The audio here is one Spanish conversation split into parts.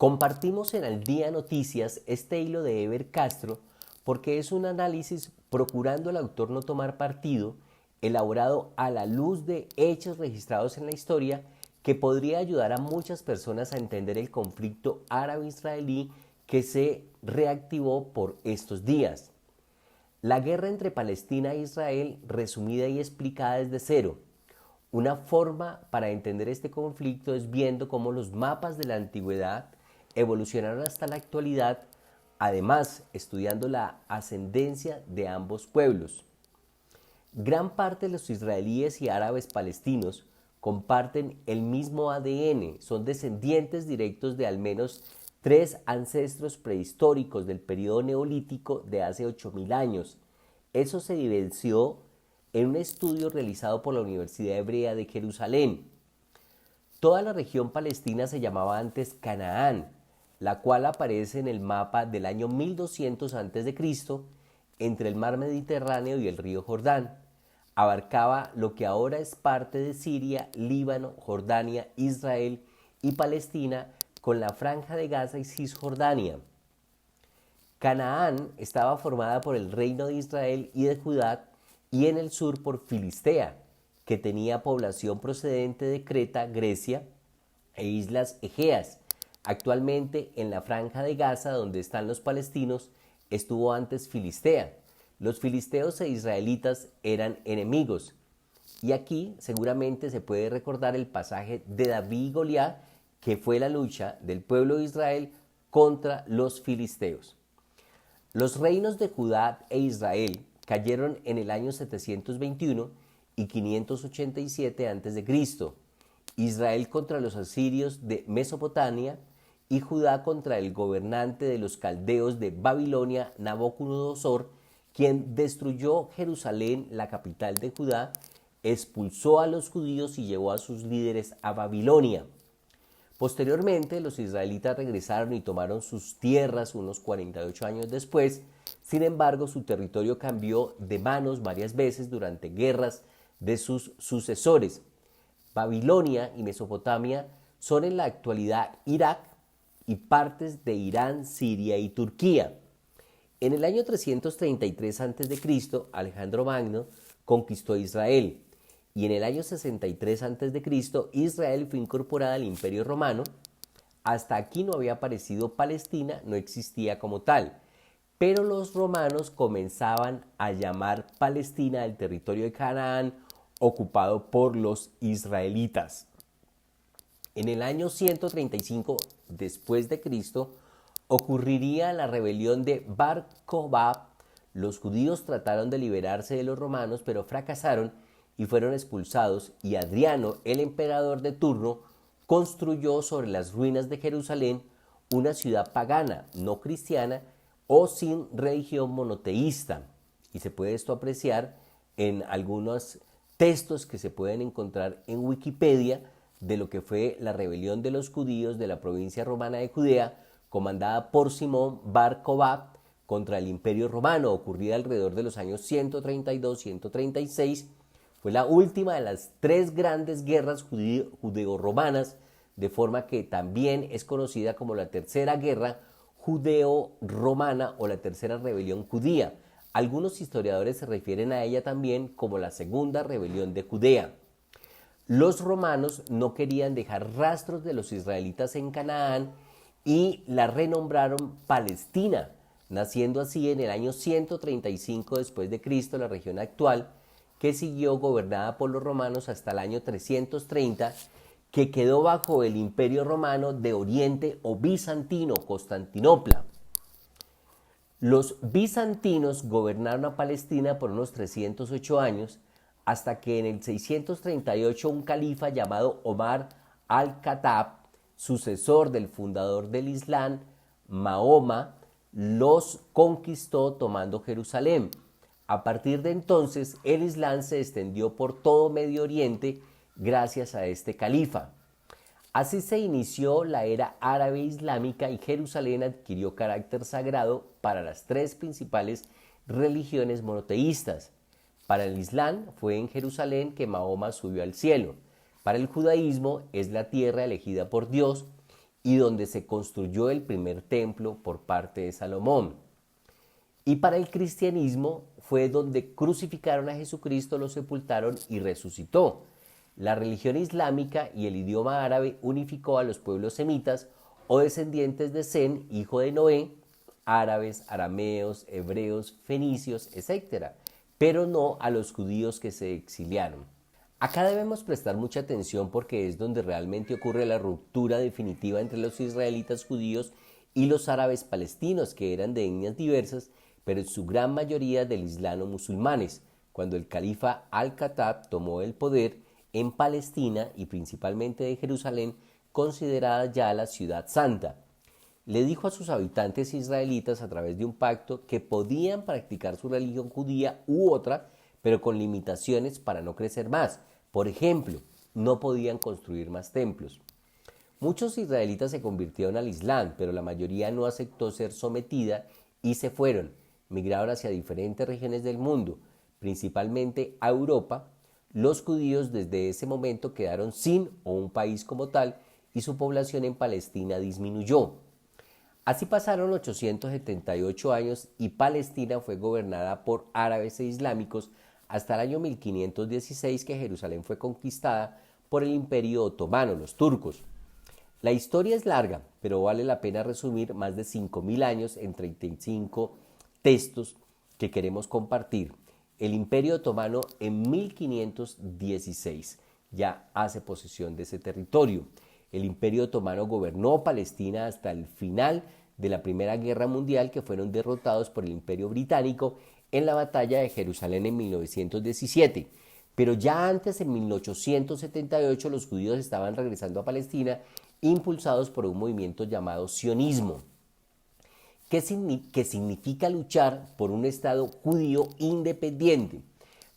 Compartimos en Al Día Noticias este hilo de Ever Castro porque es un análisis procurando el autor no tomar partido, elaborado a la luz de hechos registrados en la historia que podría ayudar a muchas personas a entender el conflicto árabe-israelí que se reactivó por estos días. La guerra entre Palestina e Israel, resumida y explicada desde cero. Una forma para entender este conflicto es viendo cómo los mapas de la antigüedad evolucionaron hasta la actualidad, además estudiando la ascendencia de ambos pueblos. Gran parte de los israelíes y árabes palestinos comparten el mismo ADN, son descendientes directos de al menos 3 ancestros prehistóricos del periodo neolítico de hace 8000 años. Eso se evidenció en un estudio realizado por la Universidad Hebrea de Jerusalén. Toda la región palestina se llamaba antes Canaán, la cual aparece en el mapa del año 1200 a.C. entre el mar Mediterráneo y el río Jordán. Abarcaba lo que ahora es parte de Siria, Líbano, Jordania, Israel y Palestina, con la franja de Gaza y Cisjordania. Canaán estaba formada por el reino de Israel y de Judá, y en el sur por Filistea, que tenía población procedente de Creta, Grecia e islas Egeas. Actualmente en la franja de Gaza, donde están los palestinos, estuvo antes Filistea. Los filisteos e israelitas eran enemigos. Y aquí seguramente se puede recordar el pasaje de David y Goliat, que fue la lucha del pueblo de Israel contra los filisteos. Los reinos de Judá e Israel cayeron en el año 721 y 587 a.C. Israel contra los asirios de Mesopotamia y Judá contra el gobernante de los caldeos de Babilonia, Nabucodonosor, quien destruyó Jerusalén, la capital de Judá, expulsó a los judíos y llevó a sus líderes a Babilonia. Posteriormente, los israelitas regresaron y tomaron sus tierras unos 48 años después. Sin embargo, su territorio cambió de manos varias veces durante guerras de sus sucesores. Babilonia y Mesopotamia son en la actualidad Irak y partes de Irán, Siria y Turquía. En el año 333 a.C., Alejandro Magno conquistó Israel. Y en el año 63 a.C., Israel fue incorporada al Imperio Romano. Hasta aquí no había aparecido Palestina, no existía como tal. Pero los romanos comenzaban a llamar Palestina el territorio de Canaán ocupado por los israelitas. En el año 135 después de Cristo ocurriría la rebelión de Bar Kokhba. Los judíos trataron de liberarse de los romanos, pero fracasaron y fueron expulsados, y Adriano, el emperador de turno, construyó sobre las ruinas de Jerusalén una ciudad pagana, no cristiana o sin religión monoteísta. Y se puede esto apreciar en algunos textos que se pueden encontrar en Wikipedia de lo que fue la rebelión de los judíos de la provincia romana de Judea, comandada por Simón Bar Kokhba contra el Imperio Romano, ocurrida alrededor de los años 132-136. Fue la última de las 3 grandes guerras judeo-romanas, de forma que también es conocida como la Tercera Guerra Judeo-Romana o la Tercera Rebelión Judía. Algunos historiadores se refieren a ella también como la Segunda Rebelión de Judea. Los romanos no querían dejar rastros de los israelitas en Canaán y la renombraron Palestina, naciendo así en el año 135 después de Cristo la región actual, que siguió gobernada por los romanos hasta el año 330, que quedó bajo el Imperio Romano de Oriente o bizantino, Constantinopla. Los bizantinos gobernaron a Palestina por unos 308 años, hasta que en el 638 un califa llamado Omar al-Khattab, sucesor del fundador del Islam, Mahoma, los conquistó tomando Jerusalén. A partir de entonces, el Islam se extendió por todo Medio Oriente gracias a este califa. Así se inició la era árabe islámica y Jerusalén adquirió carácter sagrado para las 3 principales religiones monoteístas. Para el Islam fue en Jerusalén que Mahoma subió al cielo. Para el judaísmo es la tierra elegida por Dios, y donde se construyó el primer templo por parte de Salomón. Y para el cristianismo fue donde crucificaron a Jesucristo, lo sepultaron y resucitó. La religión islámica y el idioma árabe unificó a los pueblos semitas o descendientes de Sem, hijo de Noé, árabes, arameos, hebreos, fenicios, etc., pero no a los judíos que se exiliaron. Acá debemos prestar mucha atención porque es donde realmente ocurre la ruptura definitiva entre los israelitas judíos y los árabes palestinos, que eran de etnias diversas, pero en su gran mayoría del Islam o musulmanes, cuando el califa Al-Khattab tomó el poder en Palestina y principalmente de Jerusalén, considerada ya la ciudad santa. Le dijo a sus habitantes israelitas a través de un pacto que podían practicar su religión judía u otra, pero con limitaciones para no crecer más. Por ejemplo, no podían construir más templos. Muchos israelitas se convirtieron al Islam, pero la mayoría no aceptó ser sometida y se fueron, migraron hacia diferentes regiones del mundo, principalmente a Europa. Los judíos desde ese momento quedaron sin o un país como tal y su población en Palestina disminuyó. Así pasaron 878 años y Palestina fue gobernada por árabes e islámicos hasta el año 1516, que Jerusalén fue conquistada por el Imperio Otomano, los turcos. La historia es larga, pero vale la pena resumir más de 5.000 años en 35 textos que queremos compartir. El Imperio Otomano en 1516 ya hace posesión de ese territorio. El Imperio Otomano gobernó Palestina hasta el final de la Primera Guerra Mundial, que fueron derrotados por el Imperio Británico en la Batalla de Jerusalén en 1917. Pero ya antes, en 1878, los judíos estaban regresando a Palestina, impulsados por un movimiento llamado sionismo, que significa luchar por un Estado judío independiente.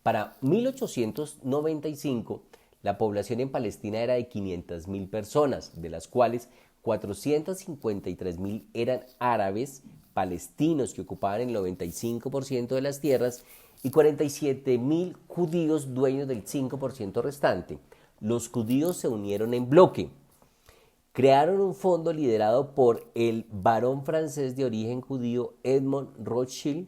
Para 1895, la población en Palestina era de 500.000 personas, de las cuales 453.000 eran árabes palestinos, que ocupaban el 95% de las tierras, y 47.000 judíos dueños del 5% restante. Los judíos se unieron en bloque. Crearon un fondo liderado por el barón francés de origen judío Edmond Rothschild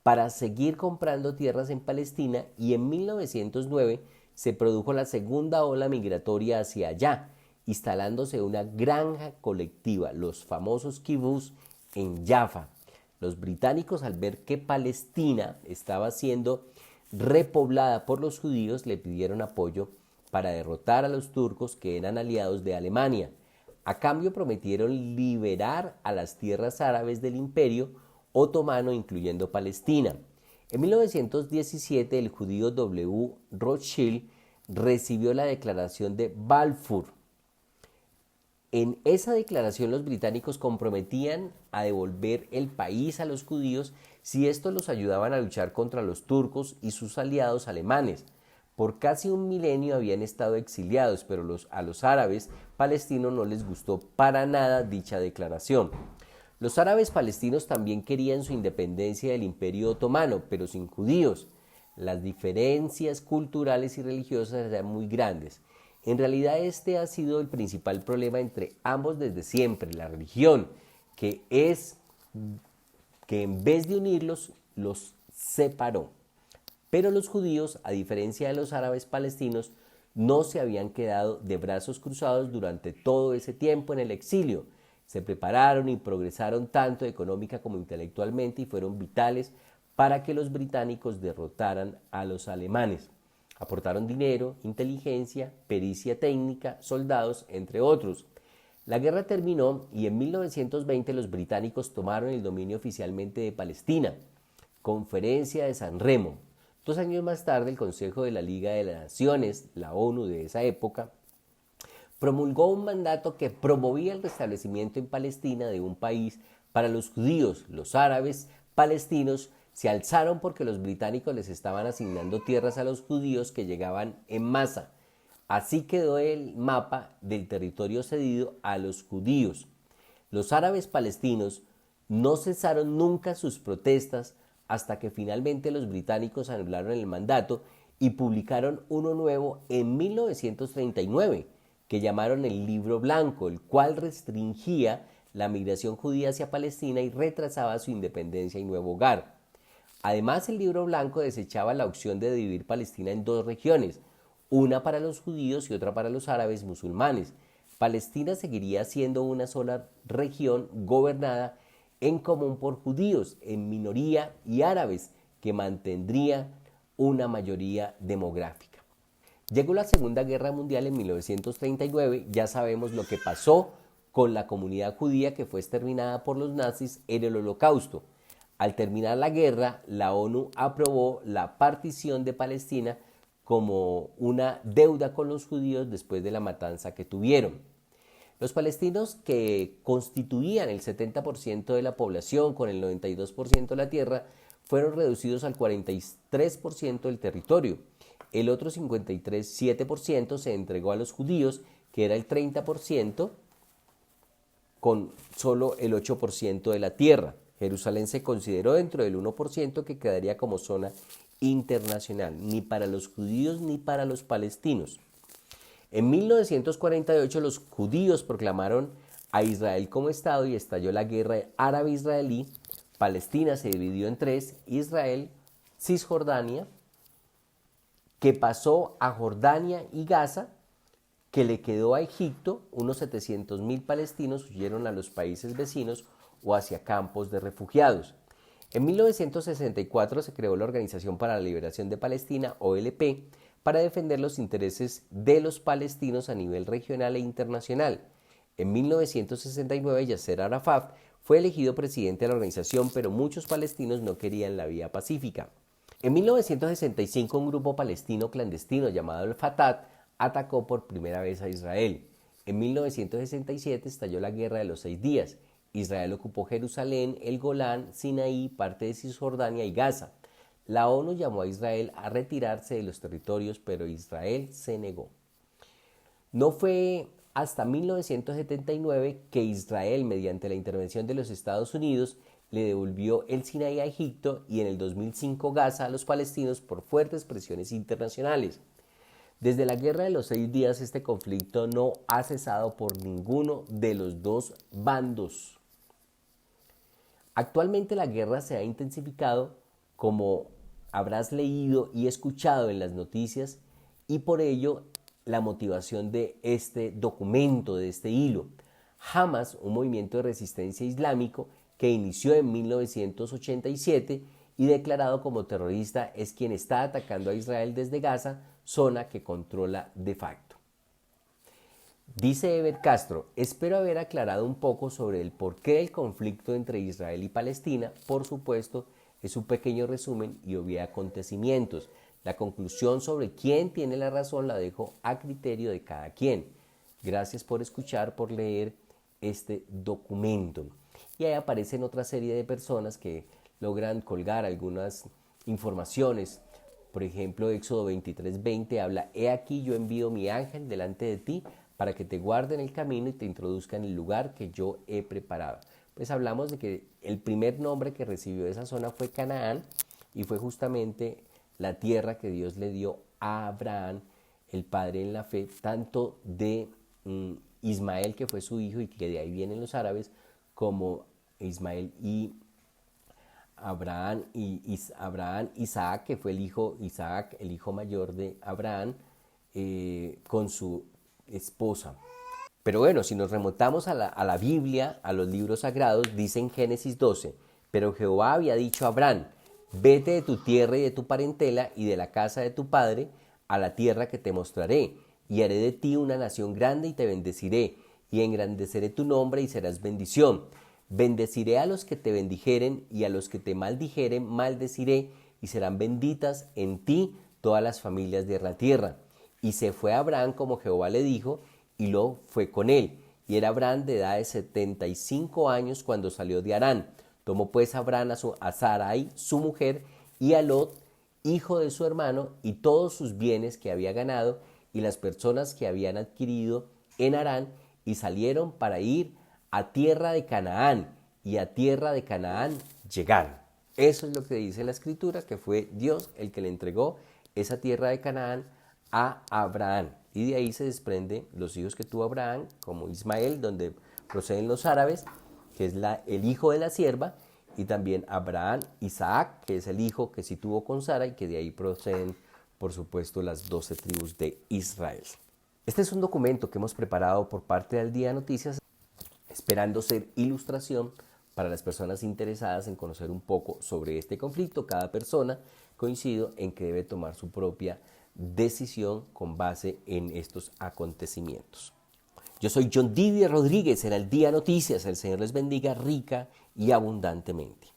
para seguir comprando tierras en Palestina, y en 1909 se produjo la segunda ola migratoria hacia allá, instalándose una granja colectiva, los famosos kibbutz, en Jaffa. Los británicos, al ver que Palestina estaba siendo repoblada por los judíos, le pidieron apoyo para derrotar a los turcos, que eran aliados de Alemania. A cambio prometieron liberar a las tierras árabes del Imperio Otomano, incluyendo Palestina. En 1917, el judío W. Rothschild recibió la declaración de Balfour. En esa declaración los británicos comprometían a devolver el país a los judíos si estos los ayudaban a luchar contra los turcos y sus aliados alemanes. Por casi un milenio habían estado exiliados, pero a los árabes palestinos no les gustó para nada dicha declaración. Los árabes palestinos también querían su independencia del Imperio Otomano, pero sin judíos. Las diferencias culturales y religiosas eran muy grandes. En realidad este ha sido el principal problema entre ambos desde siempre, la religión, que en vez de unirlos, los separó. Pero los judíos, a diferencia de los árabes palestinos, no se habían quedado de brazos cruzados durante todo ese tiempo en el exilio. Se prepararon y progresaron tanto económica como intelectualmente y fueron vitales para que los británicos derrotaran a los alemanes. Aportaron dinero, inteligencia, pericia técnica, soldados, entre otros. La guerra terminó y en 1920 los británicos tomaron el dominio oficialmente de Palestina. Conferencia de San Remo. 2 años más tarde, el Consejo de la Liga de las Naciones, la ONU de esa época, promulgó un mandato que promovía el restablecimiento en Palestina de un país para los judíos. Los árabes palestinos se alzaron porque los británicos les estaban asignando tierras a los judíos que llegaban en masa. Así quedó el mapa del territorio cedido a los judíos. Los árabes palestinos no cesaron nunca sus protestas hasta que finalmente los británicos anularon el mandato y publicaron uno nuevo en 1939, que llamaron el Libro Blanco, el cual restringía la migración judía hacia Palestina y retrasaba su independencia y nuevo hogar. Además, el Libro Blanco desechaba la opción de dividir Palestina en dos regiones, una para los judíos y otra para los árabes musulmanes. Palestina seguiría siendo una sola región gobernada en común por judíos, en minoría, y árabes, que mantendría una mayoría demográfica. Llegó la Segunda Guerra Mundial en 1939, ya sabemos lo que pasó con la comunidad judía que fue exterminada por los nazis en el Holocausto. Al terminar la guerra, la ONU aprobó la partición de Palestina como una deuda con los judíos después de la matanza que tuvieron. Los palestinos, que constituían el 70% de la población con el 92% de la tierra, fueron reducidos al 43% del territorio. El otro 53,7% se entregó a los judíos, que era el 30%, con solo el 8% de la tierra. Jerusalén se consideró dentro del 1% que quedaría como zona internacional, ni para los judíos ni para los palestinos. En 1948 los judíos proclamaron a Israel como Estado y estalló la guerra árabe-israelí. Palestina se dividió en tres: Israel, Cisjordania, que pasó a Jordania y Gaza, que le quedó a Egipto. Unos 700,000 palestinos huyeron a los países vecinos o hacia campos de refugiados. En 1964 se creó la Organización para la Liberación de Palestina, OLP, para defender los intereses de los palestinos a nivel regional e internacional. En 1969 Yasser Arafat fue elegido presidente de la organización, pero muchos palestinos no querían la vía pacífica. En 1965 un grupo palestino clandestino llamado el Fatah atacó por primera vez a Israel. En 1967 estalló la Guerra de los 6 días. Israel ocupó Jerusalén, el Golán, Sinaí, parte de Cisjordania y Gaza. La ONU llamó a Israel a retirarse de los territorios, pero Israel se negó. No fue hasta 1979 que Israel, mediante la intervención de los Estados Unidos, le devolvió el Sinaí a Egipto y en el 2005 Gaza a los palestinos por fuertes presiones internacionales. Desde la Guerra de los 6 días este conflicto no ha cesado por ninguno de los dos bandos. Actualmente la guerra se ha intensificado, como habrás leído y escuchado en las noticias, y por ello la motivación de este documento, de este hilo. Hamas, un movimiento de resistencia islámico que inició en 1987 y declarado como terrorista, es quien está atacando a Israel desde Gaza, zona que controla de facto. Dice Eber Castro: espero haber aclarado un poco sobre el porqué del conflicto entre Israel y Palestina. Por supuesto, es un pequeño resumen y obvia acontecimientos. La conclusión sobre quién tiene la razón la dejo a criterio de cada quien. Gracias por escuchar, por leer este documento. Y ahí aparecen otra serie de personas que logran colgar algunas informaciones. Por ejemplo, Éxodo 23:20 habla: he aquí yo envío mi ángel delante de ti para que te guarde en el camino y te introduzca en el lugar que yo he preparado. Pues hablamos de que el primer nombre que recibió esa zona fue Canaán, y fue justamente la tierra que Dios le dio a Abraham, el padre en la fe, tanto de Ismael, que fue su hijo y que de ahí vienen los árabes, como Ismael y Abraham, Isaac, que fue el hijo mayor de Abraham, con su esposa. Pero bueno, si nos remontamos a la Biblia, a los libros sagrados, dice en Génesis 12: pero Jehová había dicho a Abraham: vete de tu tierra y de tu parentela y de la casa de tu padre a la tierra que te mostraré, y haré de ti una nación grande y te bendeciré, y engrandeceré tu nombre y serás bendición. Bendeciré a los que te bendijeren, y a los que te maldijeren maldeciré, y serán benditas en ti todas las familias de la tierra. Y se fue Abraham como Jehová le dijo, y Lot fue con él. Y era Abraham de edad de 75 años cuando salió de Harán. Tomó pues Abraham a Sarai, su mujer, y a Lot, hijo de su hermano, y todos sus bienes que había ganado, y las personas que habían adquirido en Harán, y salieron para ir a tierra de Canaán, y a tierra de Canaán llegaron. Eso es lo que dice la Escritura, que fue Dios el que le entregó esa tierra de Canaán a Abraham. Y de ahí se desprenden los hijos que tuvo Abraham, como Ismael, donde proceden los árabes, que es el hijo de la sierva, y también Abraham, Isaac, que es el hijo que sí tuvo con Sara, y que de ahí proceden, por supuesto, las 12 tribus de Israel. Este es un documento que hemos preparado por parte del Día de Noticias, esperando ser ilustración para las personas interesadas en conocer un poco sobre este conflicto. Cada persona, coincido en que debe tomar su propia decisión con base en estos acontecimientos. Yo soy John Didier Rodríguez en el Día Noticias. El Señor les bendiga rica y abundantemente.